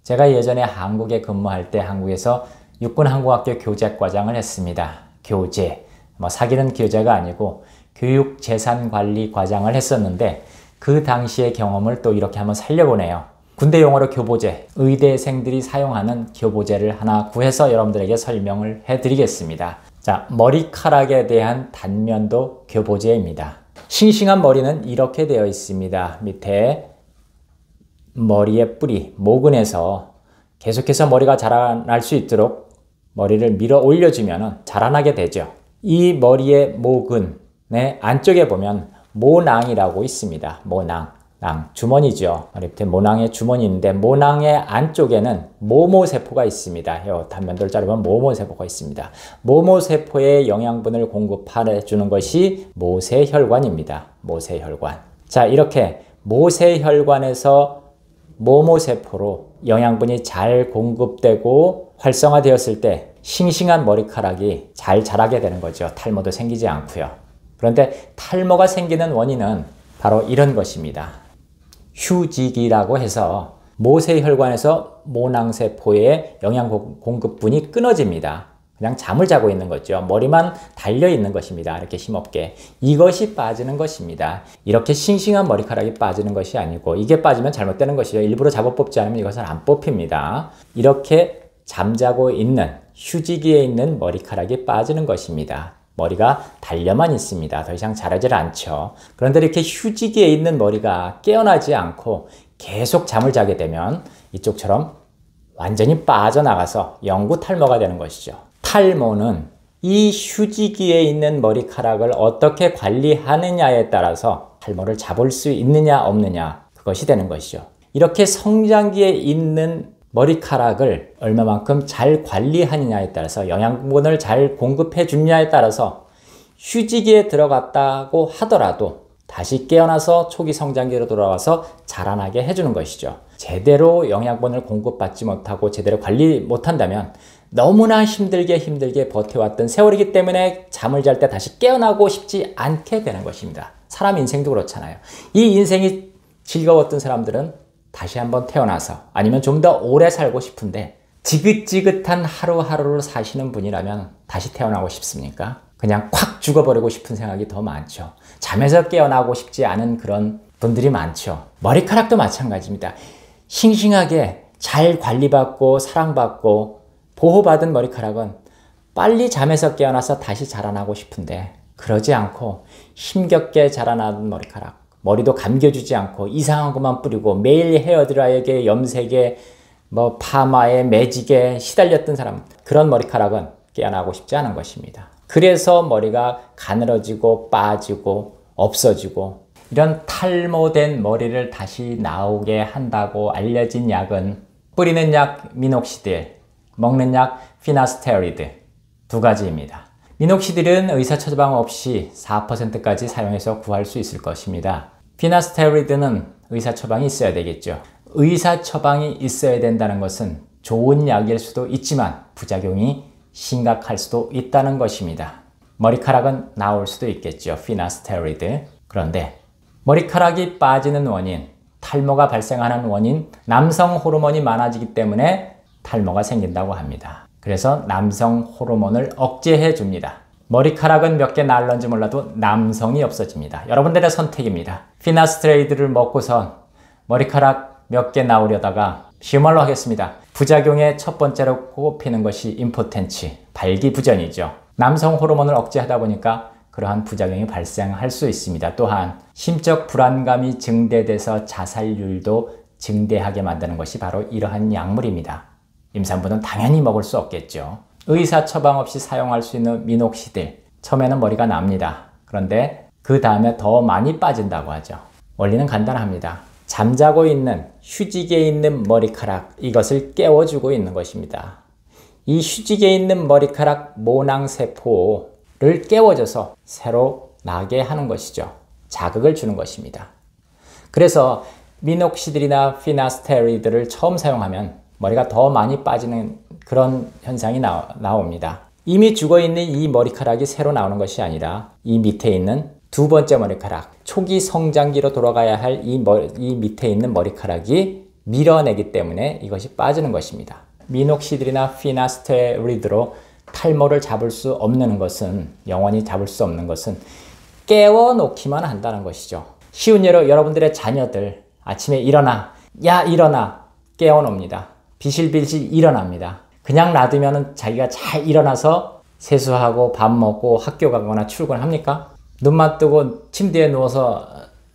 제가 예전에 한국에 근무할 때 한국에서 육군항공학교 교재과장을 했습니다. 교재, 사귀는 교재가 아니고 교육재산관리과장을 했었는데 그 당시의 경험을 또 이렇게 한번 살려보네요. 군대 용어로 교보제, 의대생들이 사용하는 교보제를 하나 구해서 여러분들에게 설명을 해드리겠습니다. 자, 머리카락에 대한 단면도 교보제입니다. 싱싱한 머리는 이렇게 되어 있습니다. 밑에 머리의 뿌리, 모근에서 계속해서 머리가 자라날 수 있도록 머리를 밀어 올려주면 자라나게 되죠. 이 머리의 모근의 안쪽에 보면 모낭이라고 있습니다. 모낭, 주머니죠. 머리 밑에 모낭의 주머니 있는데 모낭의 안쪽에는 모모세포가 있습니다. 이 단면도를 자르면 모모세포가 있습니다. 모모세포의 영양분을 공급해 주는 것이 모세혈관입니다. 모세혈관. 자, 이렇게 모세혈관에서 모모세포로 영양분이 잘 공급되고 활성화되었을 때 싱싱한 머리카락이 잘 자라게 되는 거죠. 탈모도 생기지 않고요. 그런데 탈모가 생기는 원인은 바로 이런 것입니다. 휴지기라고 해서 모세혈관에서 모낭세포의 영양 공급분이 끊어집니다. 그냥 잠을 자고 있는 거죠. 머리만 달려 있는 것입니다. 이렇게 힘없게. 이것이 빠지는 것입니다. 이렇게 싱싱한 머리카락이 빠지는 것이 아니고 이게 빠지면 잘못되는 것이죠. 일부러 잡아 뽑지 않으면 이것은 안 뽑힙니다. 이렇게 잠자고 있는 휴지기에 있는 머리카락이 빠지는 것입니다. 머리가 달려만 있습니다. 더 이상 자라질 않죠. 그런데 이렇게 휴지기에 있는 머리가 깨어나지 않고 계속 잠을 자게 되면 이쪽처럼 완전히 빠져나가서 영구 탈모가 되는 것이죠. 탈모는 이 휴지기에 있는 머리카락을 어떻게 관리하느냐에 따라서 탈모를 잡을 수 있느냐 없느냐 그것이 되는 것이죠. 이렇게 성장기에 있는 머리카락을 얼마만큼 잘 관리하느냐에 따라서 영양분을 잘 공급해 주느냐에 따라서 휴지기에 들어갔다고 하더라도 다시 깨어나서 초기 성장기로 돌아와서 자라나게 해주는 것이죠. 제대로 영양분을 공급받지 못하고 제대로 관리 못한다면 너무나 힘들게 버텨왔던 세월이기 때문에 잠을 잘 때 다시 깨어나고 싶지 않게 되는 것입니다. 사람 인생도 그렇잖아요. 이 인생이 즐거웠던 사람들은 다시 한번 태어나서 아니면 좀 더 오래 살고 싶은데 지긋지긋한 하루하루를 사시는 분이라면 다시 태어나고 싶습니까? 그냥 콱 죽어버리고 싶은 생각이 더 많죠. 잠에서 깨어나고 싶지 않은 그런 분들이 많죠. 머리카락도 마찬가지입니다. 싱싱하게 잘 관리받고 사랑받고 보호받은 머리카락은 빨리 잠에서 깨어나서 다시 자라나고 싶은데 그러지 않고 힘겹게 자라나는 머리카락, 머리도 감겨주지 않고 이상한 것만 뿌리고 매일 헤어드라이어에 염색에 파마에 매직에 시달렸던 사람, 그런 머리카락은 깨어나고 싶지 않은 것입니다. 그래서 머리가 가늘어지고 빠지고 없어지고 이런 탈모된 머리를 다시 나오게 한다고 알려진 약은 뿌리는 약 미녹시딜, 먹는 약 피나스테리드 두 가지입니다. 미녹시딜은 의사 처방 없이 4%까지 사용해서 구할 수 있을 것입니다. 피나스테리드는 의사 처방이 있어야 되겠죠. 의사 처방이 있어야 된다는 것은 좋은 약일 수도 있지만 부작용이 심각할 수도 있다는 것입니다. 머리카락은 나올 수도 있겠죠. 피나스테리드. 그런데 머리카락이 빠지는 원인, 탈모가 발생하는 원인, 남성 호르몬이 많아지기 때문에 탈모가 생긴다고 합니다. 그래서 남성 호르몬을 억제해 줍니다. 머리카락은 몇 개 날런지 몰라도 남성이 없어집니다. 여러분들의 선택입니다. 피나스테리드를 먹고선 머리카락 몇 개 나오려다가 쉬운 말로 하겠습니다. 부작용의 첫 번째로 꼽히는 것이 임포텐치, 발기부전이죠. 남성 호르몬을 억제하다 보니까 그러한 부작용이 발생할 수 있습니다. 또한 심적 불안감이 증대돼서 자살률도 증대하게 만드는 것이 바로 이러한 약물입니다. 임산부는 당연히 먹을 수 없겠죠. 의사 처방 없이 사용할 수 있는 미녹시딜, 처음에는 머리가 납니다. 그런데 그 다음에 더 많이 빠진다고 하죠. 원리는 간단합니다. 잠자고 있는 휴지기에 있는 머리카락, 이것을 깨워주고 있는 것입니다. 이 휴지기에 있는 머리카락 모낭세포를 깨워줘서 새로 나게 하는 것이죠. 자극을 주는 것입니다. 그래서 미녹시딜이나 피나스테리드를 처음 사용하면 머리가 더 많이 빠지는 그런 현상이 나옵니다. 이미 죽어있는 이 머리카락이 새로 나오는 것이 아니라 이 밑에 있는 두 번째 머리카락, 초기 성장기로 돌아가야 할 이 밑에 있는 머리카락이 밀어내기 때문에 이것이 빠지는 것입니다. 미녹시딜이나 피나스테로이드로 탈모를 잡을 수 없는 것은, 영원히 잡을 수 없는 것은 깨워놓기만 한다는 것이죠. 쉬운 예로 여러분들의 자녀들 아침에 일어나, 야 일어나, 깨워놉니다. 비실비실 일어납니다. 그냥 놔두면 자기가 잘 일어나서 세수하고 밥 먹고 학교 가거나 출근합니까? 눈만 뜨고 침대에 누워서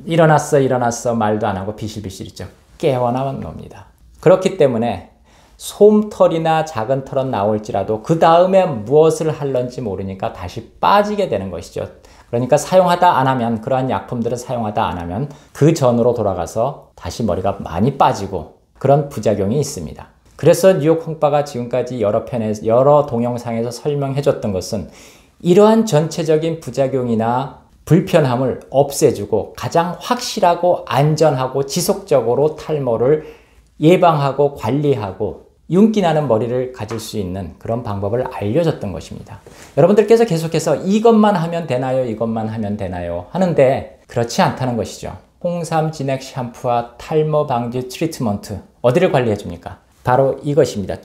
일어났어 말도 안 하고 비실비실 있죠. 깨워나만 놉니다. 그렇기 때문에 솜털이나 작은 털은 나올지라도 그 다음에 무엇을 할런지 모르니까 다시 빠지게 되는 것이죠. 그러니까 사용하다 안 하면, 그러한 약품들을 사용하다 안 하면 그 전으로 돌아가서 다시 머리가 많이 빠지고 그런 부작용이 있습니다. 그래서 뉴욕 홍빠가 지금까지 여러 동영상에서 설명해 줬던 것은 이러한 전체적인 부작용이나 불편함을 없애주고 가장 확실하고 안전하고 지속적으로 탈모를 예방하고 관리하고 윤기 나는 머리를 가질 수 있는 그런 방법을 알려줬던 것입니다. 여러분들께서 계속해서 이것만 하면 되나요? 이것만 하면 되나요? 하는데 그렇지 않다는 것이죠. 홍삼 진액 샴푸와 탈모 방지 트리트먼트, 어디를 관리해 줍니까? 바로 이것입니다.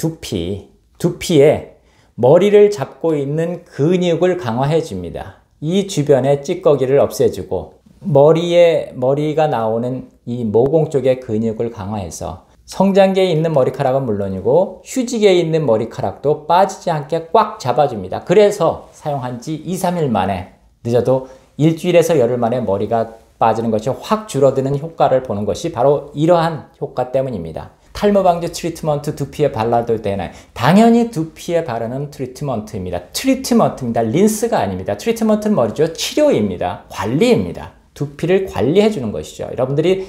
두피에 머리를 잡고 있는 근육을 강화해 줍니다. 이 주변의 찌꺼기를 없애주고 머리가 나오는 이 모공 쪽의 근육을 강화해서 성장기에 있는 머리카락은 물론이고 휴지기에 있는 머리카락도 빠지지 않게 꽉 잡아줍니다. 그래서 사용한 지 2, 3일 만에, 늦어도 일주일에서 열흘 만에 머리가 빠지는 것이 확 줄어드는 효과를 보는 것이 바로 이러한 효과 때문입니다. 탈모 방지 트리트먼트 두피에 발라도 되나요? 당연히 두피에 바르는 트리트먼트입니다. 린스가 아닙니다. 트리트먼트는 뭐죠? 치료입니다. 관리입니다. 두피를 관리해 주는 것이죠. 여러분들이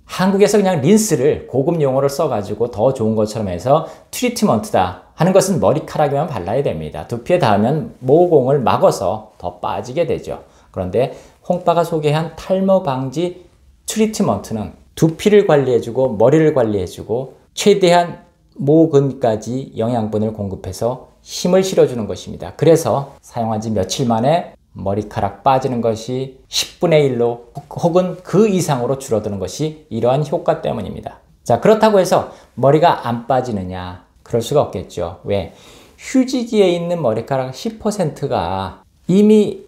한국에서 그냥 린스를 고급 용어를 써가지고 더 좋은 것처럼 해서 트리트먼트다 하는 것은 머리카락에만 발라야 됩니다. 두피에 닿으면 모공을 막아서 더 빠지게 되죠. 그런데 홍빠가 소개한 탈모 방지 트리트먼트는 두피를 관리해주고 머리를 관리해주고 최대한 모근까지 영양분을 공급해서 힘을 실어주는 것입니다. 그래서 사용한 지 며칠 만에 머리카락 빠지는 것이 10분의 1로 혹은 그 이상으로 줄어드는 것이 이러한 효과 때문입니다. 자, 그렇다고 해서 머리가 안 빠지느냐? 그럴 수가 없겠죠. 왜? 휴지기에 있는 머리카락 10%가 이미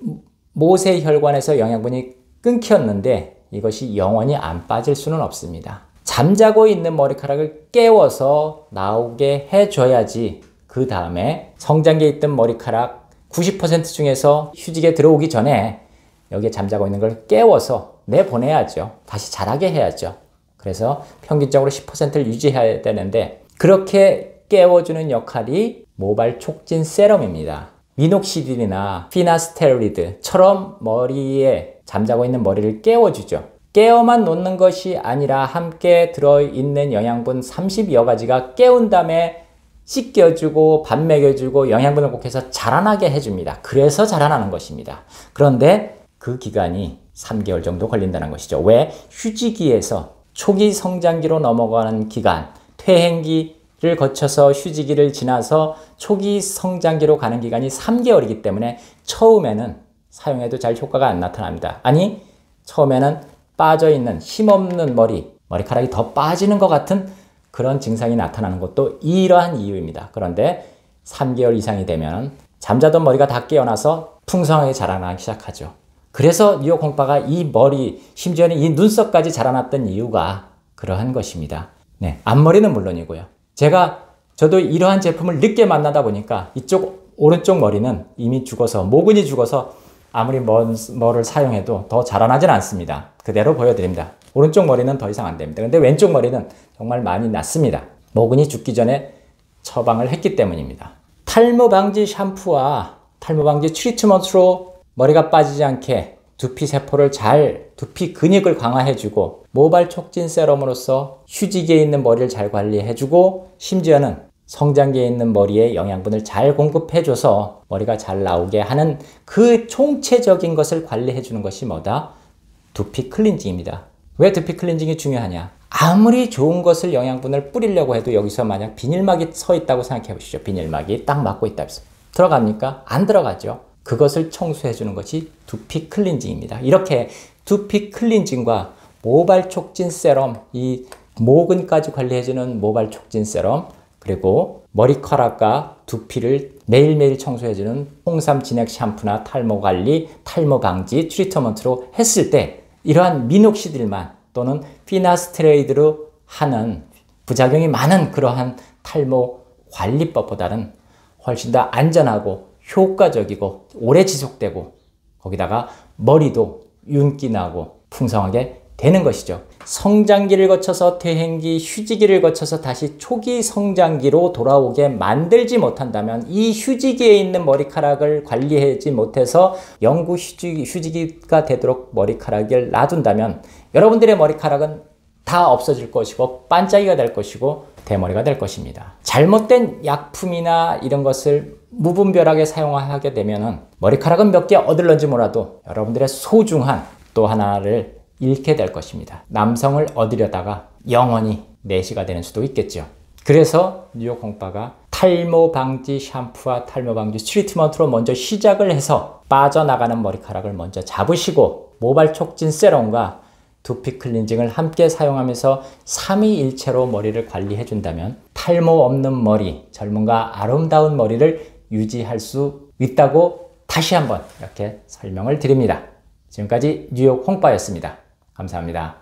모세혈관에서 영양분이 끊겼는데 이것이 영원히 안 빠질 수는 없습니다. 잠자고 있는 머리카락을 깨워서 나오게 해줘야지 그 다음에 성장기에 있던 머리카락 90% 중에서 휴지기에 들어오기 전에 여기에 잠자고 있는 걸 깨워서 내보내야죠. 다시 자라게 해야죠. 그래서 평균적으로 10%를 유지해야 되는데 그렇게 깨워주는 역할이 모발 촉진 세럼입니다. 미녹시딜이나 피나스테로이드처럼 머리에 잠자고 있는 머리를 깨워주죠. 깨어만 놓는 것이 아니라 함께 들어있는 영양분 30여 가지가 깨운 다음에 씻겨주고 밥 먹여주고 영양분을 공급해서 자라나게 해줍니다. 그래서 자라나는 것입니다. 그런데 그 기간이 3개월 정도 걸린다는 것이죠. 왜? 휴지기에서 초기 성장기로 넘어가는 기간, 퇴행기를 거쳐서 휴지기를 지나서 초기 성장기로 가는 기간이 3개월이기 때문에 처음에는 사용해도 잘 효과가 안 나타납니다. 아니, 처음에는 빠져있는 힘없는 머리카락이 더 빠지는 것 같은 그런 증상이 나타나는 것도 이러한 이유입니다. 그런데 3개월 이상이 되면 잠자던 머리가 다 깨어나서 풍성하게 자라나기 시작하죠. 그래서 뉴욕 홍빠가 이 머리, 심지어는 이 눈썹까지 자라났던 이유가 그러한 것입니다. 네, 앞머리는 물론이고요. 저도 이러한 제품을 늦게 만나다 보니까 이쪽 오른쪽 머리는 이미 죽어서, 모근이 죽어서 아무리 뭐를 사용해도 더 자라나진 않습니다. 그대로 보여드립니다. 오른쪽 머리는 더 이상 안 됩니다. 근데 왼쪽 머리는 정말 많이 났습니다. 모근이 죽기 전에 처방을 했기 때문입니다. 탈모 방지 샴푸와 탈모 방지 트리트먼트로 머리가 빠지지 않게 두피 근육을 강화해주고 모발 촉진 세럼으로서 휴지기에 있는 머리를 잘 관리해주고 심지어는 성장기에 있는 머리에 영양분을 잘 공급해줘서 머리가 잘 나오게 하는 그 총체적인 것을 관리해주는 것이 뭐다? 두피 클렌징입니다. 왜 두피 클렌징이 중요하냐? 아무리 좋은 것을 영양분을 뿌리려고 해도 여기서 만약 비닐막이 서 있다고 생각해 보시죠. 비닐막이 딱 막고 있다 해서 들어갑니까? 안 들어가죠. 그것을 청소해 주는 것이 두피 클렌징입니다. 이렇게 두피 클렌징과 모발 촉진 세럼, 이 모근까지 관리해주는 모발 촉진 세럼, 그리고 머리카락과 두피를 매일매일 청소해주는 홍삼 진액 샴푸나 탈모 관리, 탈모 방지 트리트먼트로 했을 때 이러한 미녹시딜만 또는 피나스트레이드로 하는 부작용이 많은 그러한 탈모 관리법보다는 훨씬 더 안전하고 효과적이고 오래 지속되고 거기다가 머리도 윤기 나고 풍성하게 되는 것이죠. 성장기를 거쳐서 퇴행기, 휴지기를 거쳐서 다시 초기 성장기로 돌아오게 만들지 못한다면 이 휴지기에 있는 머리카락을 관리하지 못해서 영구 휴지기가 되도록 머리카락을 놔둔다면 여러분들의 머리카락은 다 없어질 것이고 반짝이가 될 것이고 대머리가 될 것입니다. 잘못된 약품이나 이런 것을 무분별하게 사용하게 되면 머리카락은 몇 개 얻을런지 몰라도 여러분들의 소중한 또 하나를 잃게 될 것입니다. 남성을 얻으려다가 영원히 내시가 되는 수도 있겠죠. 그래서 뉴욕 홍빠가 탈모 방지 샴푸와 탈모 방지 트리트먼트로 먼저 시작을 해서 빠져나가는 머리카락을 먼저 잡으시고 모발 촉진 세럼과 두피 클렌징을 함께 사용하면서 3위일체로 머리를 관리해 준다면 탈모 없는 머리, 젊음과 아름다운 머리를 유지할 수 있다고 다시 한번 이렇게 설명을 드립니다. 지금까지 뉴욕 홍빠였습니다. 감사합니다.